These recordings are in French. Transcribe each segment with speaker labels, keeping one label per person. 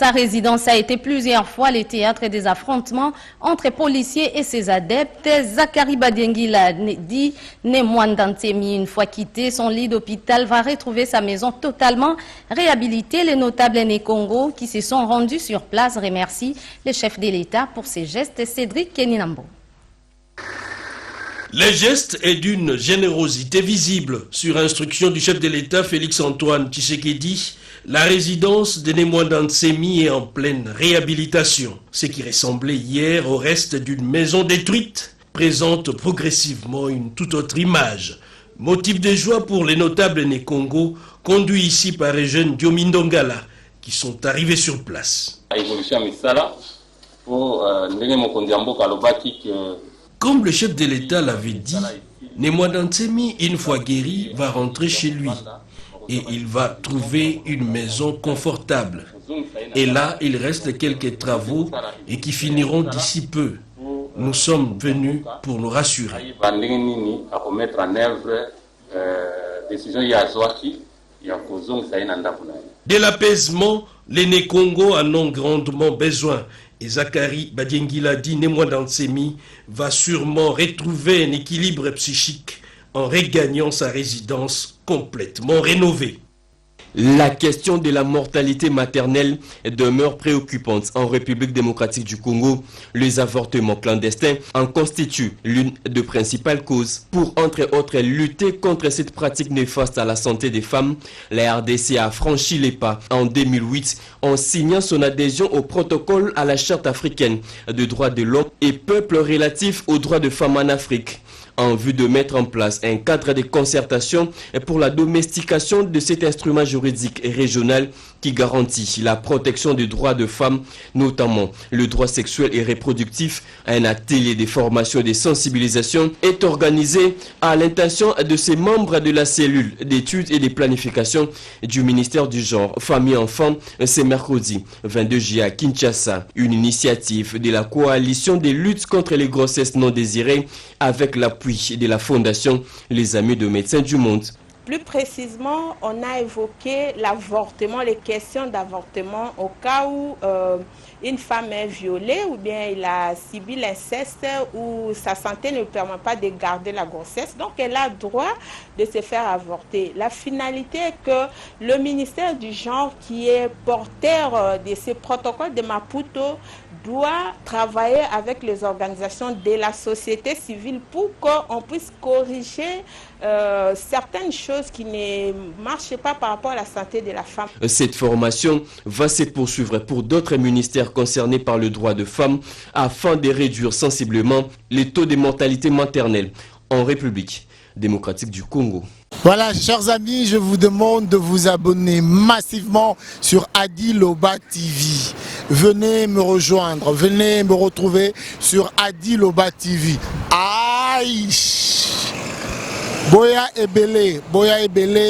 Speaker 1: Sa résidence a été plusieurs fois le théâtre des affrontements entre policiers et ses adeptes. Zakari Badiengila dit Nemwandantemi, une fois quitté son lit d'hôpital, va retrouver sa maison totalement réhabilitée. Les notables Né-Congo qui se sont rendus sur place remercient le chef de l'État pour ses gestes. Cédric Keninambo.
Speaker 2: Les gestes est d'une générosité visible. Sur instruction du chef de l'État Félix-Antoine Tshisekedi, la résidence de Nemwandantemi est en pleine réhabilitation. Ce qui ressemblait hier au reste d'une maison détruite présente progressivement une toute autre image. Motif de joie pour les notables Né-Congo, conduits ici par les jeunes Diomindongala qui sont arrivés sur place. Comme le chef de l'État l'avait dit, Nemwandantemi, une fois guéri, va rentrer chez lui et il va trouver une maison confortable. Et là, il reste quelques travaux et qui finiront d'ici peu. Nous sommes venus pour nous rassurer. De l'apaisement, les Né-Congo en ont grandement besoin. Et Zakari Badiengila dit Nemwandantemi va sûrement retrouver un équilibre psychique en regagnant sa résidence complètement rénovée.
Speaker 3: La question de la mortalité maternelle demeure préoccupante en République démocratique du Congo. Les avortements clandestins en constituent l'une des principales causes. Pour, entre autres, lutter contre cette pratique néfaste à la santé des femmes, la RDC a franchi les pas en 2008 en signant son adhésion au protocole à la Charte africaine des droits de l'homme et peuples relatifs aux droits des femmes en Afrique, en vue de mettre en place un cadre de concertation pour la domestication de cet instrument juridique régional qui garantit la protection des droits de femmes, notamment le droit sexuel et reproductif. Un atelier de formation et de sensibilisation est organisé à l'intention de ces membres de la cellule d'études et de planification du ministère du Genre, Famille et Enfants, ce mercredi 22 juillet à Kinshasa. Une initiative de la coalition de lutte contre les grossesses non désirées avec l'appui de la fondation Les Amis de Médecins du Monde.
Speaker 4: Plus précisément, on a évoqué l'avortement, les questions d'avortement au cas où une femme est violée ou bien il a subi l'inceste ou sa santé ne lui permet pas de garder la grossesse. Donc, elle a droit de se faire avorter. La finalité est que le ministère du Genre, qui est porteur de ces protocoles de Maputo, doit travailler avec les organisations de la société civile pour qu'on puisse corriger certaines choses qui ne marchent pas par rapport à la santé de la femme.
Speaker 3: Cette formation va se poursuivre pour d'autres ministères concernés par le droit de femmes afin de réduire sensiblement les taux de mortalité maternelle en République démocratique du Congo.
Speaker 5: Voilà, chers amis, je vous demande de vous abonner massivement sur Adi Loba TV. Venez me rejoindre, venez me retrouver sur Adi Loba TV. Aïe! Boya Ebele,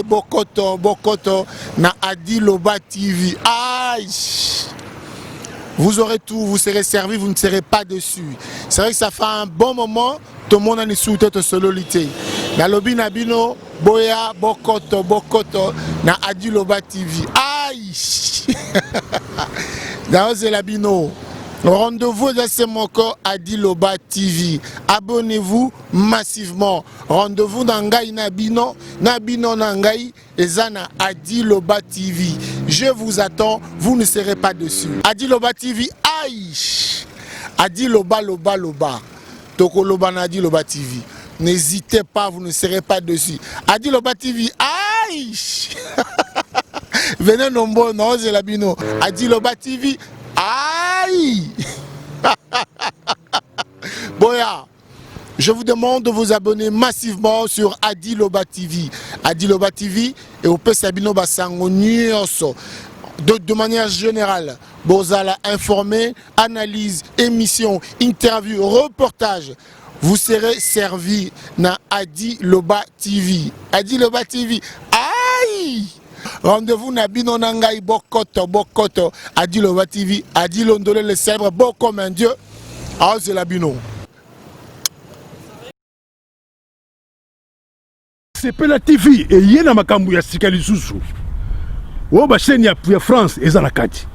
Speaker 5: Bokoto, na Adi Loba TV. Aïe! Vous aurez tout, vous serez servi, vous ne serez pas dessus. C'est vrai que ça fait un bon moment, tout le monde a une sous-tête sololité. Na lobi nabino, Boya, Bokoto, na Adi Loba TV. Aïe! Dans Labino. Rendez-vous dans ce moko Adi Loba TV. Abonnez-vous massivement. Rendez-vous dans Ngai Nabino Nangai et Zana Adi Loba TV. Je vous attends, vous ne serez pas dessus. Adi Loba TV, aïe! Adi Loba. Toko Loba na Adi Loba TV. N'hésitez pas, vous ne serez pas dessus. Adi Loba TV, aïe! Venez nombreux, non, Labino. Adi Loba TV, aïe! Boya, je vous demande de vous abonner massivement sur Adi Loba TV. Adi Loba TV et au Pesabino Basango Nyonso. De manière générale, Bozala informé, analyse, émission, interview, reportage. Vous serez servi na Adi Loba TV. Adi Loba TV, aïe! Rendez-vous na bino nangai bokoto Adi Loba TV, Adi Londole le célèbre beau comme un dieu. Ah, c'est la bino.
Speaker 6: C'est pas la TV et yena makambu ya sika lisusu. Wo ba chaîne ya France eza na kati.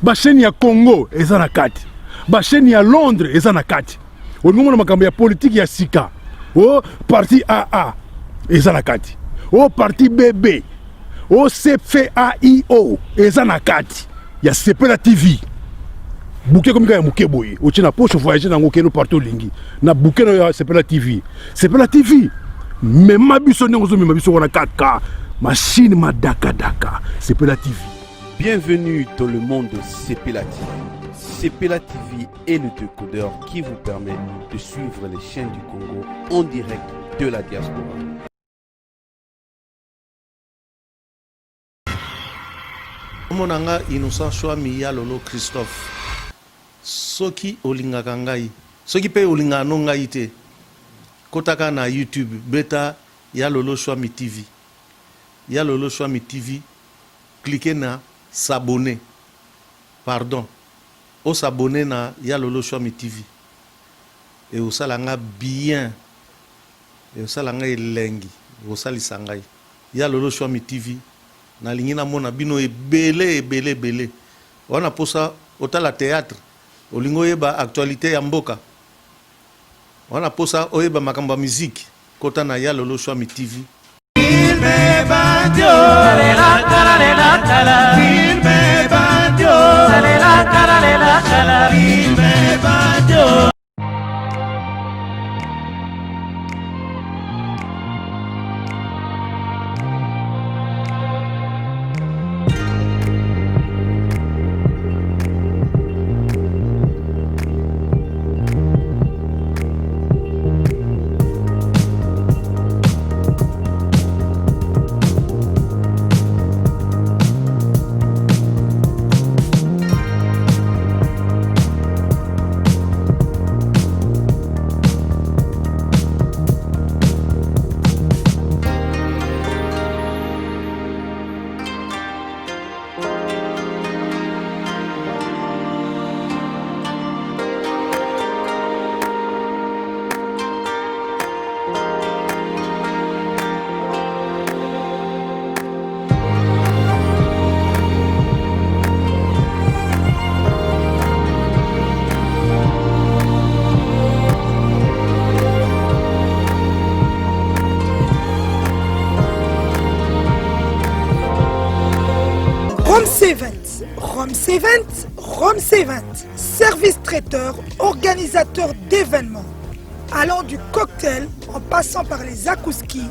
Speaker 6: Basheni ya Congo eza na kati. Basheni ya Londres eza na kati. Olingo na makambo ya politique ya sika. O parti AA eza na kati. O parti BB. O CFAIO eza na kati. Ya Sepela TV. Bouquet comme ya muke boye. O tina poche voyager na ngokeno partout lingi. Na bouquet na ya Sepela TV. Sepela TV. Même mabiso nyonzo même mabiso wana 4K. Machine madaka daka. Sepela TV.
Speaker 7: Bienvenue dans le monde de Sepela TV. Sepela TV est le décodeur qui vous permet de suivre les chaînes du Congo en direct de la diaspora.
Speaker 8: Monanga Innocent Chouami ya Lolo Christophe. Soki olingaka ngai. Soki pe olinga no ngai te. Kotaka na YouTube beta ya Lolo Chouami TV. Ya Lolo Chouami TV. Cliquez na s'abonner. Pardon. O s'abonner na ya Lolo Chouami TV. Et o salanga bien. Et o salanga elengi. O salisangai. Ya Lolo Chouami TV. Na lingina mona bino ebele. Wana posa otala théâtre. Olingo yeba actualité ya mboka. Wana posa oyeba makamba musique. Kota na ya Lolo Chouami TV.
Speaker 9: Rome C20, service traiteur, organisateur d'événements, allant du cocktail en passant par les akouski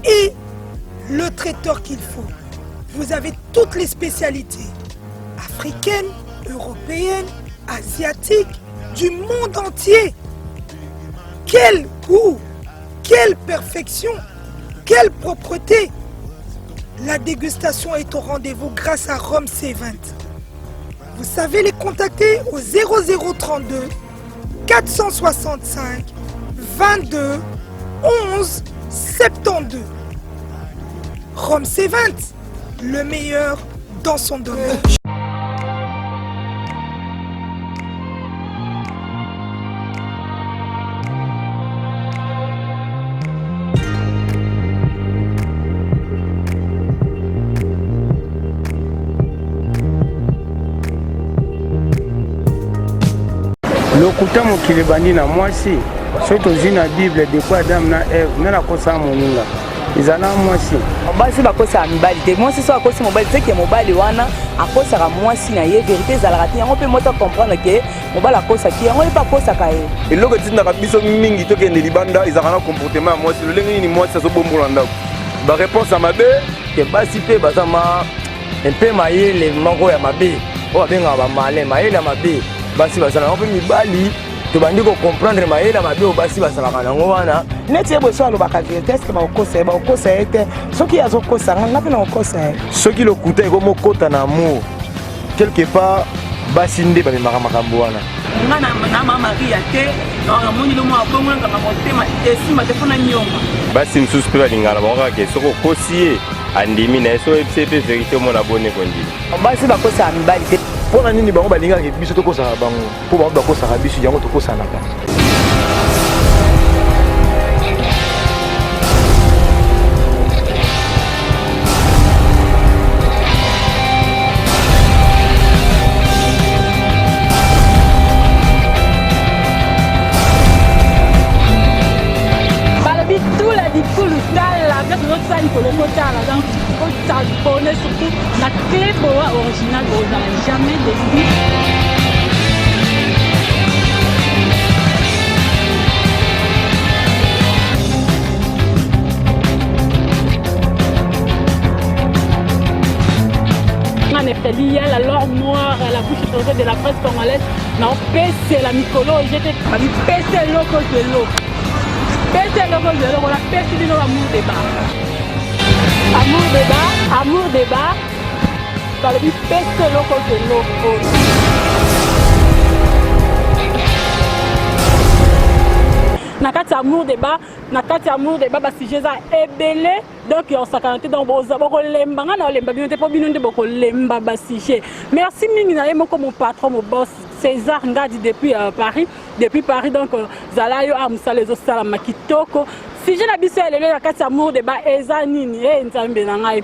Speaker 9: et le traiteur qu'il faut. Vous avez toutes les spécialités, africaines, européennes, asiatiques, du monde entier. Quel goût, quelle perfection, quelle propreté. La dégustation est au rendez-vous grâce à Rome C20. Vous savez les contacter au 0032 465 22 11 72. Rome C20, le meilleur dans son domaine.
Speaker 10: lokuta mokili bandi na mwasi soki tozwi na bible depuis Adam na Eve nde nakosala moninga ezala mwasi
Speaker 11: basi bakosaka mibali te mwasi so akosi mobali te ke mobali wana akosaka mwasi na ye verité ezalaka te yango mpe moto akomprendre ke mobali akosaki yango ye mpe akosaka ye
Speaker 12: eloko etindaka biso mingi tokende libanda ezalaka na comportement ya mwasi lolenge nini mwasi azobombola ndako bareponse ya mabe
Speaker 13: ke basi mpe baza mpe mayele moko ya mabe oyo babengaka bamale mayele ya mabe basi bazalaka mpe mibali tobandi comprendre mayele ya mabe oyo basi basalaka nango wana
Speaker 11: neti ye boso alobaka verité eske bakokosa ye te soki azokosanga nga mpe na kokosa ye
Speaker 12: soki lokuta ekomokota na amour quelque part basi nde bamemaka makambo wana
Speaker 11: nga na mama maria te namoni lomo abongolangaka motema esimba te mpona nyonga
Speaker 12: basi mosusu mpe balingana bango kaka ke soki okosi ye andimi na ye so oyebisi ye mpe verité omona bone kondima
Speaker 11: basi bakosaka mibali te
Speaker 12: mpona nini bango balingaka biso tokosaka bango mpo bango bakosaka biso yango tokosanaka
Speaker 14: surtout la clé boa originale ozala jamais déçu. Il y a la lore noire à la bouche étrangère de la presse congolaise. Non, c'est la mycolo. J'étais pété loco de l'eau. Pété loco de l'eau. On a pété de l'eau, amour débat. Amour débat, amour débat. Par le but, pété loco de l'eau. Nakati amour débat, si j'ai ça ébélé, donc on s'accorde dans vos abords lemba, on lemba bien pas bien de beaucoup lemba basije. Merci Mingina comme mon patron, mon boss César Ngadi depuis Paris, donc Zalayo Amsa les Osala Kitoko. Si j'ai la bise elle est nakati amour débat, eza nini, nzambe na ngai.